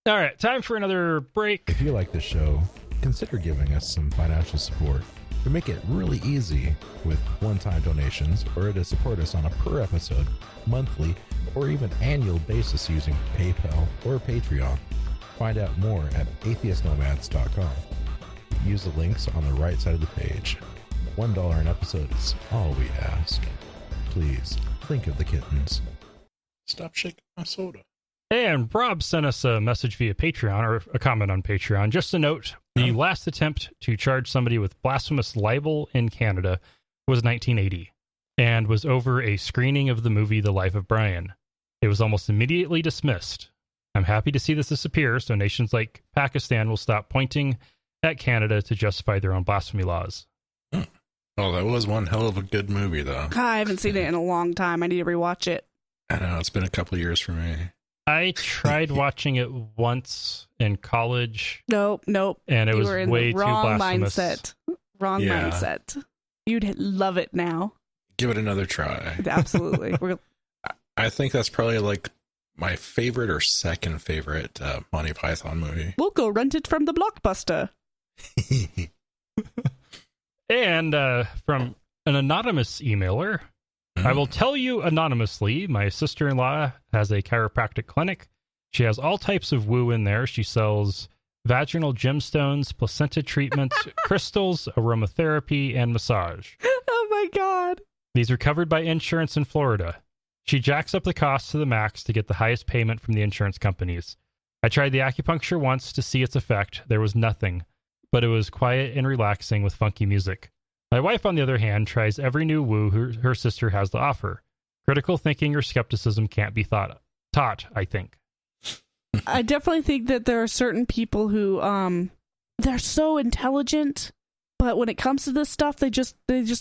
All right, time for another break. If you like this show, consider giving us some financial support. We make it really easy with one-time donations or to support us on a per episode, monthly, or even annual basis using PayPal or Patreon. Find out more at atheistnomads.com. Use the links on the right side of the page. $1 an episode is all we ask. Please, think of the kittens. Stop shaking my soda. And Rob sent us a message via Patreon, or a comment on Patreon. Just a note, the last attempt to charge somebody with blasphemous libel in Canada was 1980, and was over a screening of the movie The Life of Brian. It was almost immediately dismissed. I'm happy to see this disappear, so nations like Pakistan will stop pointing at Canada to justify their own blasphemy laws. Oh, that was one hell of a good movie, though. I haven't seen it in a long time. I need to rewatch it. I know, it's been a couple of years for me. I tried watching it once in college. Nope. And it was were in way the too wrong blasphemous. Mindset. You'd love it now. Give it another try. Absolutely. I think that's probably like my favorite or second favorite Monty Python movie. We'll go rent it from the Blockbuster. And from an anonymous emailer, I will tell you anonymously, my sister-in-law has a chiropractic clinic. She has all types of woo in there. She sells vaginal gemstones, placenta treatments, crystals, aromatherapy, and massage. Oh my God. These are covered by insurance in Florida. She jacks up the cost to the max to get the highest payment from the insurance companies. I tried the acupuncture once to see its effect. There was nothing, but it was quiet and relaxing with funky music. My wife, on the other hand, tries every new woo her sister has to offer. Critical thinking or skepticism can't be taught, I think. I definitely think that there are certain people who, they're so intelligent, but when it comes to this stuff, they just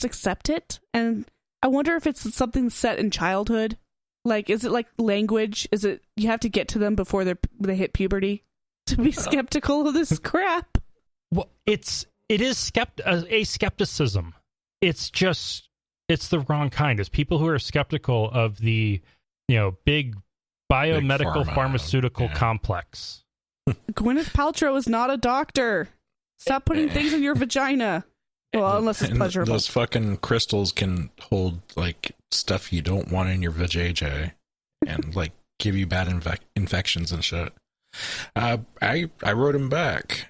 accept it. And I wonder if it's something set in childhood. Like, is it like language? Is it you have to get to them before they hit puberty to be skeptical of this crap? Well, it is a skepticism. It's the wrong kind. It's people who are skeptical of the, big biomedical pharmaceutical complex. Gwyneth Paltrow is not a doctor. Stop putting things in your vagina. Well, unless it's pleasurable. Those fucking crystals can hold like stuff you don't want in your vajayjay and like give you bad infections and shit. I wrote him back.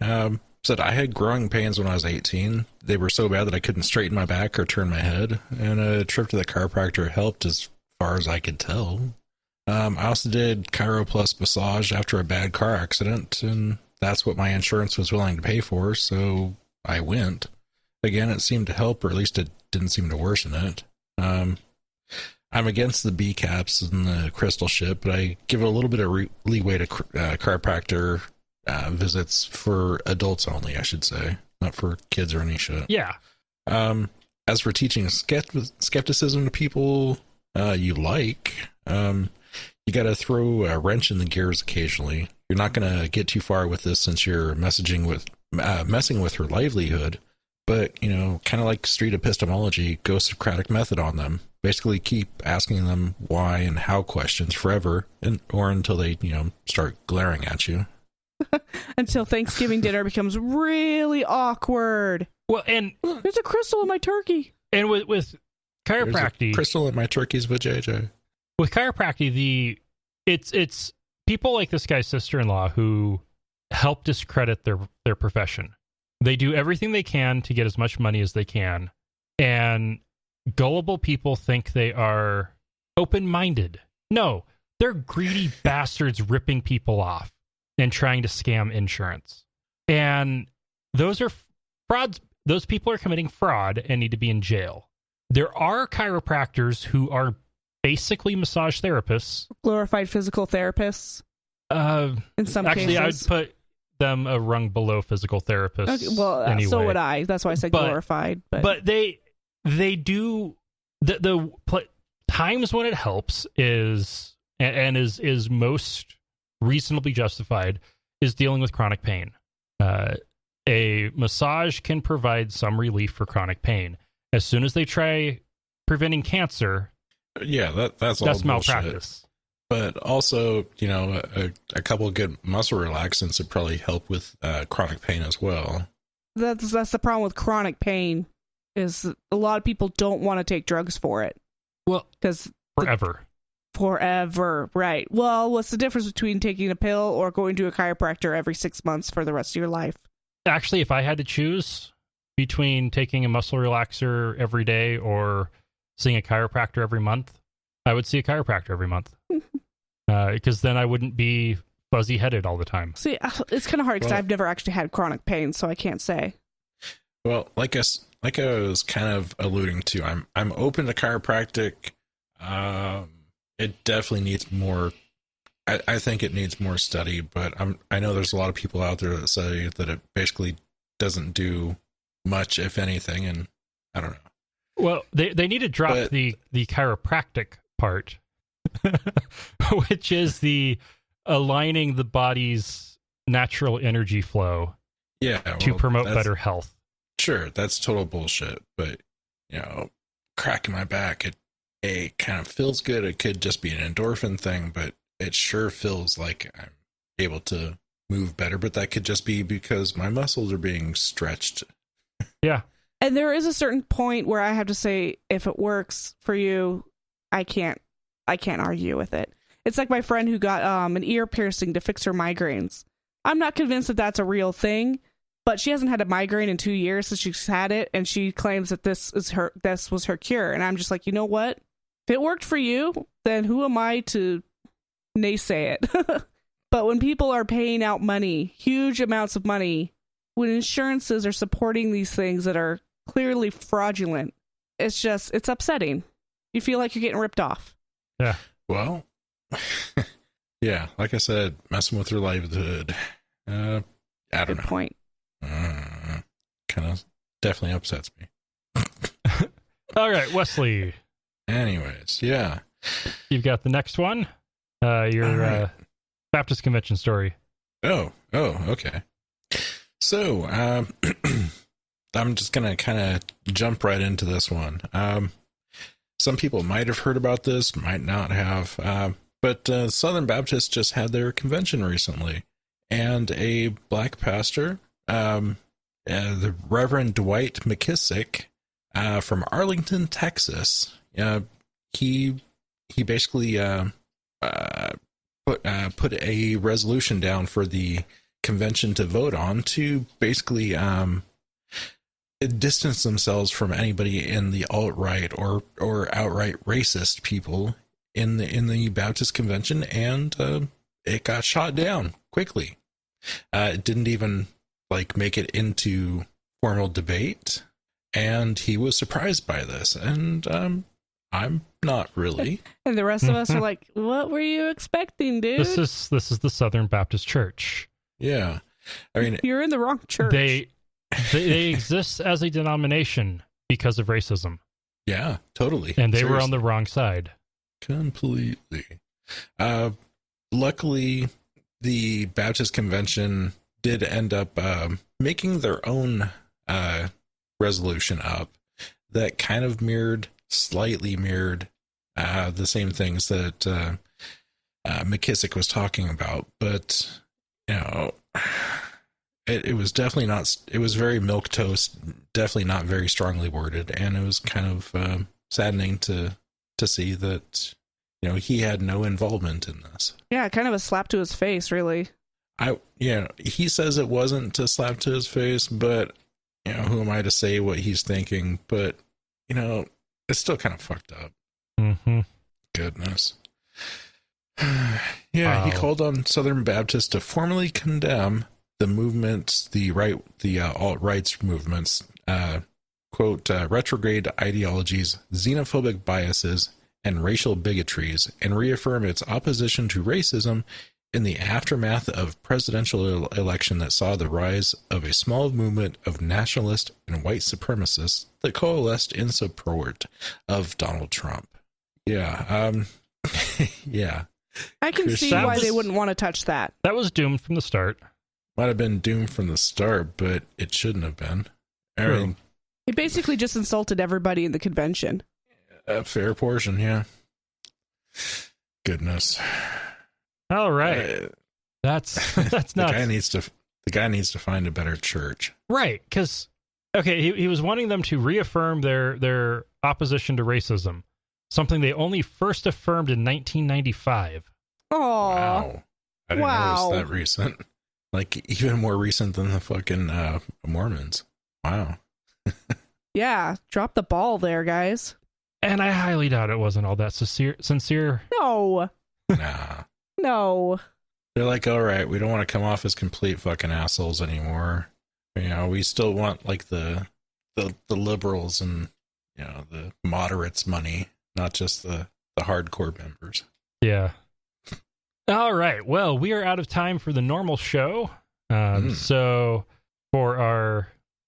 Said I had growing pains when I was 18. They were so bad that I couldn't straighten my back or turn my head, and a trip to the chiropractor helped as far as I could tell. I also did Chiro Plus massage after a bad car accident, and that's what my insurance was willing to pay for, so I went. Again, it seemed to help, or at least it didn't seem to worsen it. I'm against the B caps and the crystal shit, but I give it a little bit of leeway to chiropractor visits for adults only, I should say, not for kids or any shit. Yeah. As for teaching skepticism to people you like, you got to throw a wrench in the gears occasionally. You're not going to get too far with this since you're messing with her livelihood. But, you know, kind of like street epistemology, go Socratic method on them. Basically keep asking them why and how questions forever, or until they, you know, start glaring at you. Until Thanksgiving dinner becomes really awkward. Well, and there's a crystal in my turkey. And with chiropractic, crystal in my turkey's vajayjay. With chiropractic, it's people like this guy's sister-in-law who help discredit their profession. They do everything they can to get as much money as they can, and gullible people think they are open-minded. No, they're greedy bastards ripping people off and trying to scam insurance. And those are frauds. Those people are committing fraud and need to be in jail. There are chiropractors who are basically massage therapists. Glorified physical therapists. In some actually, cases. I would put them a rung below physical therapists. Okay, well, anyway. So would I. That's why I said glorified. But they do the times when it helps is most reasonably justified is dealing with chronic pain. A massage can provide some relief for chronic pain. As soon as they try preventing cancer, that's malpractice. But also, you know, a couple of good muscle relaxants would probably help with chronic pain as well. That's the problem with chronic pain, is a lot of people don't want to take drugs for it. Well, because forever, right? Well, what's the difference between taking a pill or going to a chiropractor every 6 months for the rest of your life? Actually, if I had to choose between taking a muscle relaxer every day or seeing a chiropractor every month, I would see a chiropractor every month. Because then I wouldn't be fuzzy-headed all the time. See, it's kind of hard because I've never actually had chronic pain, so I can't say. Well, like I was kind of alluding to, I'm open to chiropractic. It definitely needs more. I think it needs more study, but I know there's a lot of people out there that say that it basically doesn't do much, if anything, and I don't know. Well, they need to drop the chiropractic part. Which is the aligning the body's natural energy flow to promote better health. Sure, that's total bullshit. But, you know, cracking my back, it kind of feels good. It could just be an endorphin thing, but it sure feels like I'm able to move better. But that could just be because my muscles are being stretched. Yeah. And there is a certain point where I have to say, if it works for you, I can't argue with it. It's like my friend who got an ear piercing to fix her migraines. I'm not convinced that that's a real thing, but she hasn't had a migraine in 2 years since she's had it, and she claims that this was her cure. And I'm just like, you know what? If it worked for you, then who am I to naysay it? But when people are paying out money, huge amounts of money, when insurances are supporting these things that are clearly fraudulent, it's upsetting. You feel like you're getting ripped off. Yeah. Well, yeah, like I said, messing with your livelihood. I don't know. Point. Kind of definitely upsets me. All right, Wesley. Anyways, yeah. You've got the next one. Your Baptist convention story. Oh, okay. So, I'm just going to kind of jump right into this one. Some people might have heard about this, might not have, but Southern Baptists just had their convention recently, and a black pastor, the Reverend Dwight McKissick, from Arlington, Texas. He basically put a resolution down for the convention to vote on to basically distance themselves from anybody in the alt-right or outright racist people in the Baptist convention, and it got shot down quickly. It didn't even make it into formal debate, and he was surprised by this, and I'm not really. And the rest of us are like, what were you expecting, dude? This is the Southern Baptist Church. Yeah. I mean, you're in the wrong church. They exist as a denomination because of racism. Yeah, totally. And they were on the wrong side. Completely. Luckily, the Baptist Convention did end up making their own resolution up that kind of slightly mirrored the same things that McKissick was talking about. But, it was definitely not, it was very milquetoast, definitely not very strongly worded. And it was kind of saddening to see that, he had no involvement in this. Yeah, kind of a slap to his face, really. He says it wasn't a slap to his face, but, who am I to say what he's thinking? But, it's still kind of fucked up. Mm-hmm. Goodness. Yeah, wow. He called on Southern Baptists to formally condemn the movements, the alt-rights movements, quote, retrograde ideologies, xenophobic biases, and racial bigotries, and reaffirm its opposition to racism in the aftermath of presidential election that saw the rise of a small movement of nationalist and white supremacists that coalesced in support of Donald Trump. Yeah. Yeah. I can see why they wouldn't want to touch that. That was doomed from the start. Might have been doomed from the start, but it shouldn't have been. True. He basically just insulted everybody in the convention. A fair portion, yeah. Goodness. All right. That's nuts. The guy needs to find a better church. Right, because he was wanting them to reaffirm their opposition to racism, something they only first affirmed in 1995. Oh, wow! I didn't notice that recent. Even more recent than the fucking Mormons. Wow. Yeah, drop the ball there, guys. And I highly doubt it wasn't all that sincere. No. Nah. No. They're like, all right, we don't want to come off as complete fucking assholes anymore. We still want the liberals and the moderates money, not just the hardcore members. Yeah. All right. Well, we are out of time for the normal show. So for our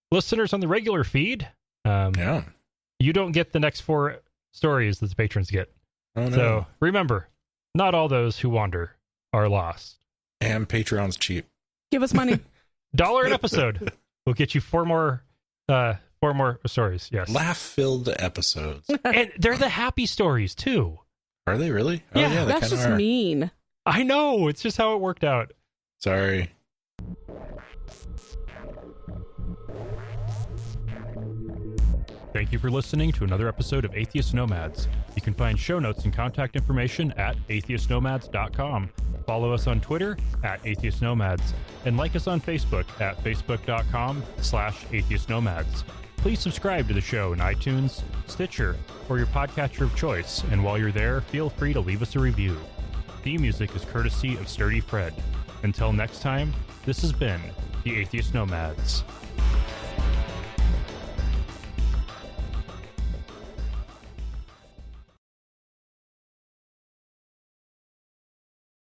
listeners on the regular feed, you don't get the next 4 stories that the patrons get. Oh, no. So remember, not all those who wander are lost. And Patreon's cheap. Give us money. $1 an episode. We'll get you 4 more stories. Yes. Laugh-filled episodes. And they're the happy stories too. Are they really? Yeah, oh, yeah, that's just mean. I know. It's just how it worked out. Sorry. Thank you for listening to another episode of Atheist Nomads. You can find show notes and contact information at atheistnomads.com. Follow us on Twitter at Atheist Nomads, and like us on Facebook at facebook.com/Atheist Nomads. Please subscribe to the show in iTunes, Stitcher, or your podcatcher of choice, and while you're there, feel free to leave us a review. Theme music is courtesy of Sturdy Fred. Until next time, this has been the Atheist Nomads.